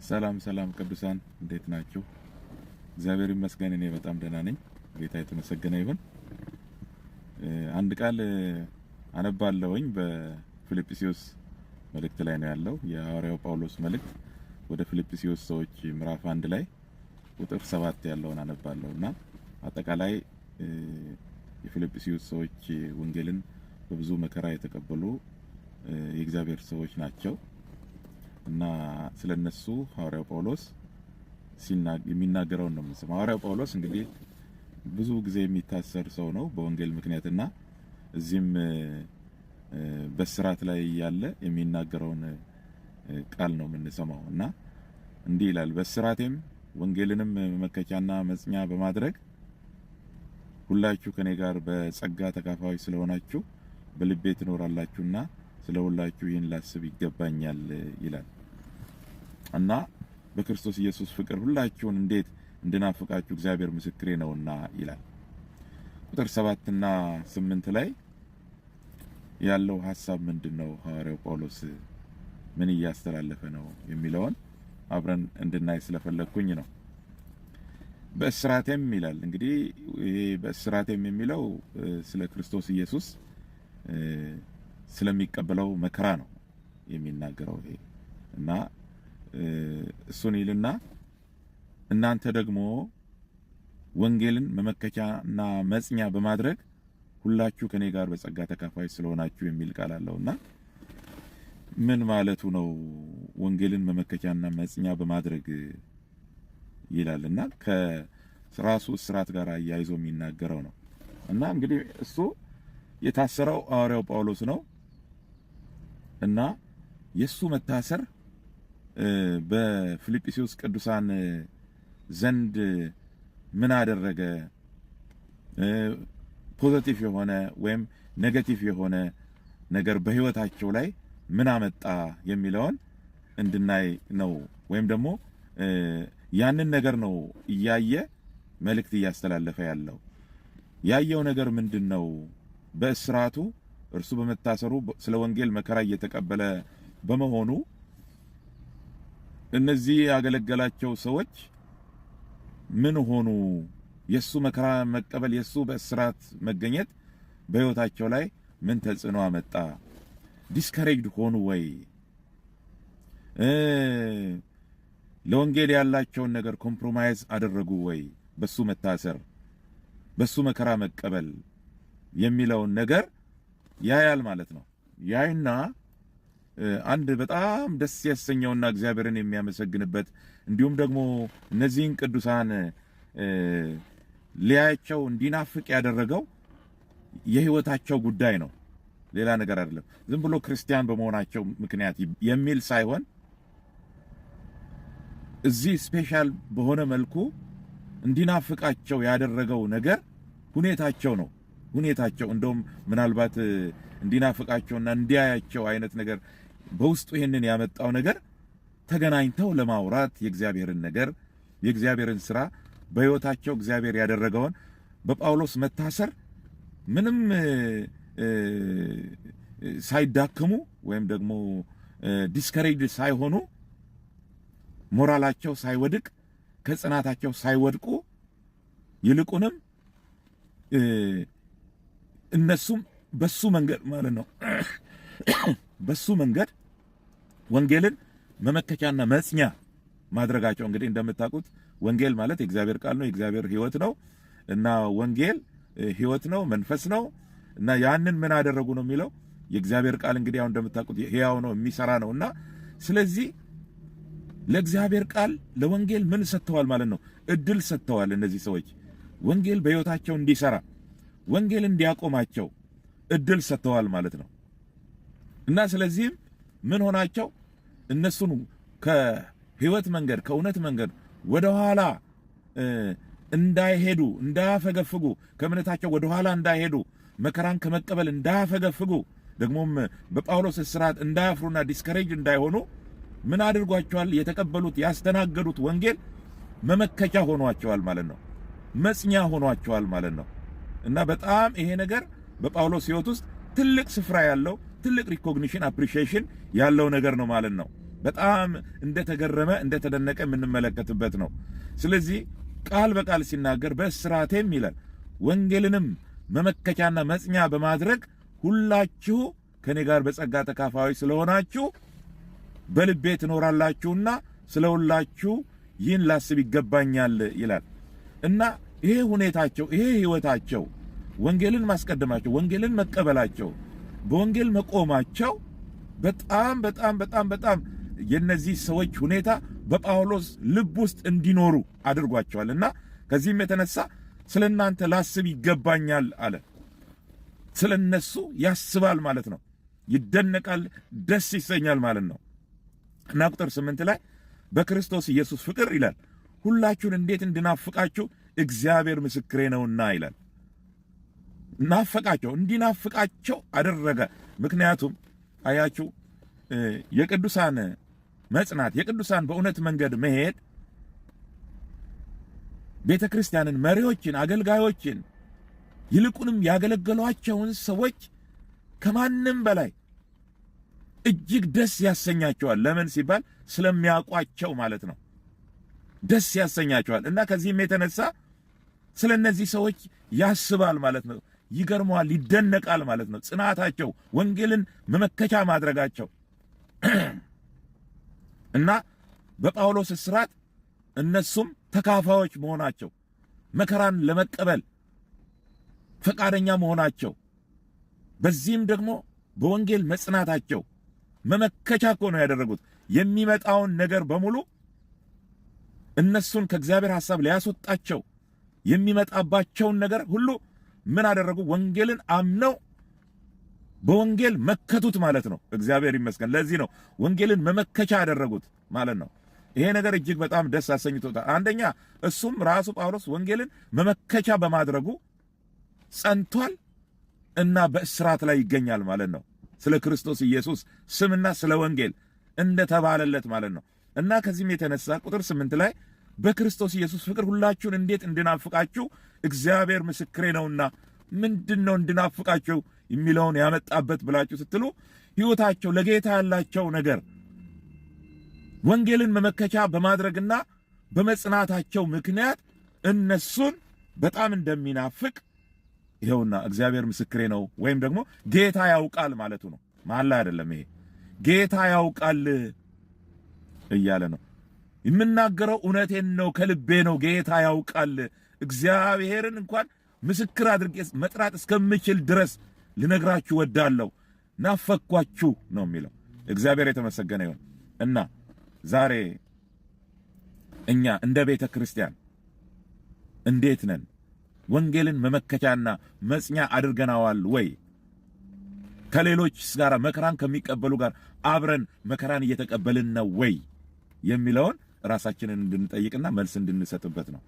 ሰላም ሰላም ቅዱሳን እንዴት ናችሁ? እግዚአብሔር ይመስገን እኔ በጣም ደህና ነኝ። ጌታ የተመሰገነ ይሁን። አንድ ቃል አነባለሁኝ በፊልጵስዩስ መልእክት ላይ ነው ያለው። የሐዋርያው ጳውሎስ መልእክት ወደ ፊልጵስዩስ ሰዎች ምዕራፍ 1 ላይ ቁጥር 7 ያለውን አነባለሁና አጠቃላይ የፊልጵስዩስ ሰዎች ወንጌልን በብዙ መከራ የተቀበሉ የእግዚአብሔር ሰዎች ናቸው እና ስለነሱ ሐዋርያው ጳውሎስ የሚናገረው ነው የምንሰማው። ሐዋርያው ጳውሎስ እንግዲህ ብዙ ጊዜ የሚታሰር ሰው ነው በወንጌል ምክንያትና እዚህም በስራት ላይ ያለ የሚናገረውን ቃል ነው የምንሰማው እና እንዲህ ይላል። በስራቴም ወንጌልንም መመከቻና መጽኛ በማድረግ ሁላችሁ ከኔ ጋር በጸጋ ተካፋዮች ስለሆናችሁ በልቤ ትኖራላችሁና ስለ ሁላችሁ ይህን ላስብ ይገባኛል ይላል እና በክርስቶስ ኢየሱስ ፍቅር ሁላችሁን እንዴት እንድናፍቃችሁ እግዚአብሔር ምስክሬ ነውና ይላል። ቁጥር 7 እና 8 ላይ ያለው ሐሳብ ምንድነው? ሐዋርያው ጳውሎስ ምን እያስተላለፈ ነው የሚለውን አብረን እንድናይ ስለፈለኩኝ ነው። በእስራቴም ይላል። እንግዲህ ይሄ በእስራቴም የሚለው ስለ ክርስቶስ ኢየሱስ ስለሚቀበለው መከራ ነው የሚናገረው ይሄ እና እሱን ይልና እናንተ ደግሞ ወንጌልን መመከቻና መጽኛ በማድረግ ሁላችሁ ከኔ ጋር በጸጋ ተካፋዮች ስለሆናችሁ የሚል ቃል አለውና ምን ማለቱ ነው? ወንጌልን መመከቻና መጽኛ በማድረግ ይላልና ከራሱ እስራት ጋር አያይዞ የሚናገረው ነው እና እንግዲህ እሱ የታሰረው ሐዋርያው ጳውሎስ ነው እና የሱ መታሰር በፊልጵስዩስ ቅዱሳን ዘንድ ምን አደረገ? ፖዚቲቭ የሆነ ወይም ኔጌቲቭ የሆነ ነገር በህይወታቸው ላይ ምን አመጣ የሚለውን እንድናይ ነው። ወይም ደግሞ ያንን ነገር ነው እያየ መልእክት እያስተላለፈ ያለው። ያየው ነገር ምንድነው? በእስራቱ እርሱ በመታሰሩ ስለ ወንጌል መከራ እየተቀበለ በመሆኑ እነዚህ ያገለገላቸው ሰዎች ምን ሆኑ? የሱ መከራ መቀበል የሱ በእስራት መገኘት በህይወታቸው ላይ ምን ተጽዕኖ አመጣ? ዲስከሬጅድ ሆኑ ወይ? ለወንጌል ያላቸውን ነገር ኮምፕሮማይዝ አደረጉ ወይ? በሱ መታሰር በሱ መከራ መቀበል የሚለውን ነገር ያያል ማለት ነው። ያይና አንድ በጣም ደስ ያሰኘውና እግዚአብሔርን የሚያመሰግንበት እንዲሁም ደግሞ እነዚህን ቅዱሳን ሊያያቸው እንዲናፍቅ ያደረገው የህይወታቸው ጉዳይ ነው። ሌላ ነገር አይደለም። ዝም ብሎ ክርስቲያን በመሆናቸው ምክንያት የሚል ሳይሆን እዚህ ስፔሻል በሆነ መልኩ እንዲናፍቃቸው ያደረገው ነገር ሁኔታቸው ነው። ሁኔታቸው እንደውም ምናልባት እንዲናፍቃቸውና እንዲያያቸው አይነት ነገር በውስጡ ይሄንን ያመጣው ነገር ተገናኝተው ለማውራት የእግዚአብሔርን ነገር የእግዚአብሔርን ስራ በህይወታቸው እግዚአብሔር ያደረገውን በጳውሎስ መታሰር ምንም ሳይዳክሙ ወይም ደግሞ ዲስከሬጅ ሳይሆኑ ሞራላቸው ሳይወድቅ ከጽናታቸው ሳይወድቁ ይልቁንም እነሱም በሱ መንገድ ማለት ነው በሱ መንገድ ወንጌልን መመከቻና መጽኛ ማድረጋቸው። እንግዲህ እንደምታውቁት ወንጌል ማለት የእግዚአብሔር ቃል ነው፣ የእግዚአብሔር ህይወት ነው እና ወንጌል ህይወት ነው፣ መንፈስ ነው እና ያንን ምን አደረጉ ነው የሚለው የእግዚአብሔር ቃል እንግዲህ አሁን እንደምታውቁት ሕያው ነው፣ የሚሰራ ነውና ስለዚህ ለእግዚአብሔር ቃል ለወንጌል ምን ሰጥተዋል ማለት ነው? እድል ሰጥተዋል። እነዚህ ሰዎች ወንጌል በህይወታቸው እንዲሰራ ወንጌል እንዲያቆማቸው እድል ሰጥተዋል ማለት ነው እና ስለዚህም ምን ሆናቸው? እነሱን ከህይወት መንገድ ከእውነት መንገድ ወደ ኋላ እንዳይሄዱ እንዳያፈገፍጉ፣ ከእምነታቸው ወደ ኋላ እንዳይሄዱ፣ መከራን ከመቀበል እንዳያፈገፍጉ፣ ደግሞም በጳውሎስ እስራት እንዳያፍሩና ዲስከሬጅ እንዳይሆኑ ምን አድርጓቸዋል? የተቀበሉት ያስተናገዱት ወንጌል መመከቻ ሆኗቸዋል ማለት ነው። መጽኛ ሆኗቸዋል ማለት ነው እና በጣም ይሄ ነገር በጳውሎስ ህይወት ውስጥ ትልቅ ስፍራ ያለው ትልቅ ሪኮግኒሽን አፕሪሺዬሽን ያለው ነገር ነው ማለት ነው። በጣም እንደተገረመ እንደተደነቀ የምንመለከትበት ነው። ስለዚህ ቃል በቃል ሲናገር በእስራቴም ይላል ወንጌልንም መመከቻና መጽኛ በማድረግ ሁላችሁ ከኔ ጋር በጸጋ ተካፋዮች ስለሆናችሁ በልቤ ትኖራላችሁና ስለ ሁላችሁ ይህን ላስብ ይገባኛል ይላል እና ይሄ ሁኔታቸው ይሄ ህይወታቸው ወንጌልን ማስቀደማቸው ወንጌልን መቀበላቸው በወንጌል መቆማቸው በጣም በጣም በጣም በጣም የነዚህ ሰዎች ሁኔታ በጳውሎስ ልብ ውስጥ እንዲኖሩ አድርጓቸዋልና ከዚህም የተነሳ ስለናንተ ላስብ ይገባኛል አለ። ስለነሱ ያስባል ማለት ነው። ይደነቃል፣ ደስ ይሰኛል ማለት ነው። እና ቁጥር 8 ላይ በክርስቶስ ኢየሱስ ፍቅር ይላል ሁላችሁን እንዴት እንድናፍቃችሁ እግዚአብሔር ምስክሬ ነውና ይላል። ናፈቃቸው፣ እንዲናፍቃቸው አደረገ። ምክንያቱም አያችሁ የቅዱሳን መጽናት የቅዱሳን በእውነት መንገድ መሄድ ቤተ ክርስቲያንን፣ መሪዎችን፣ አገልጋዮችን ይልቁንም ያገለገሏቸውን ሰዎች ከማንም በላይ እጅግ ደስ ያሰኛቸዋል። ለምን ሲባል ስለሚያውቋቸው ማለት ነው። ደስ ያሰኛቸዋል እና ከዚህም የተነሳ ስለ እነዚህ ሰዎች ያስባል ማለት ነው። ይገርመዋል፣ ይደነቃል ማለት ነው። ጽናታቸው፣ ወንጌልን መመከቻ ማድረጋቸው እና በጳውሎስ እስራት እነሱም ተካፋዮች መሆናቸው፣ መከራን ለመቀበል ፈቃደኛ መሆናቸው፣ በዚህም ደግሞ በወንጌል መጽናታቸው መመከቻ እኮ ነው ያደረጉት። የሚመጣውን ነገር በሙሉ እነሱን ከእግዚአብሔር ሐሳብ ሊያስወጣቸው የሚመጣባቸውን ነገር ሁሉ ምን አደረጉ? ወንጌልን አምነው በወንጌል መከቱት ማለት ነው። እግዚአብሔር ይመስገን። ለዚህ ነው ወንጌልን መመከቻ ያደረጉት ማለት ነው። ይሄ ነገር እጅግ በጣም ደስ አሰኝቶታል። አንደኛ እሱም ራሱ ጳውሎስ ወንጌልን መመከቻ በማድረጉ ጸንቷል እና በእስራት ላይ ይገኛል ማለት ነው። ስለ ክርስቶስ ኢየሱስ ስምና ስለ ወንጌል እንደተባለለት ማለት ነው። እና ከዚህም የተነሳ ቁጥር 8 ላይ በክርስቶስ ኢየሱስ ፍቅር ሁላችሁን እንዴት እንድናፍቃችሁ እግዚአብሔር ምስክሬ ነውና። ምንድነው እንድናፍቃችሁ የሚለውን ያመጣበት ብላችሁ ስትሉ ሕይወታቸው ለጌታ ያላቸው ነገር ወንጌልን መመከቻ በማድረግና በመጽናታቸው ምክንያት እነሱን በጣም እንደሚናፍቅ ይኸውና እግዚአብሔር ምስክሬ ነው፣ ወይም ደግሞ ጌታ ያውቃል ማለቱ ነው። ማላ አይደለም፣ ይሄ ጌታ ያውቃል እያለ ነው። የምናገረው እውነቴን ነው፣ ከልቤ ነው። ጌታ ያውቃል። እግዚአብሔርን እንኳን ምስክር አድርጌ መጥራት እስከምችል ድረስ ልነግራችሁ ወዳለሁ። ናፈኳችሁ ነው የሚለው። እግዚአብሔር የተመሰገነ ይሁን። እና ዛሬ እኛ እንደ ቤተ ክርስቲያን እንዴት ነን? ወንጌልን መመከቻና መጽኛ አድርገናዋል ወይ? ከሌሎች ጋር መከራን ከሚቀበሉ ጋር አብረን መከራን እየተቀበልን ነው ወይ የሚለውን ራሳችንን እንድንጠይቅና መልስ እንድንሰጥበት ነው።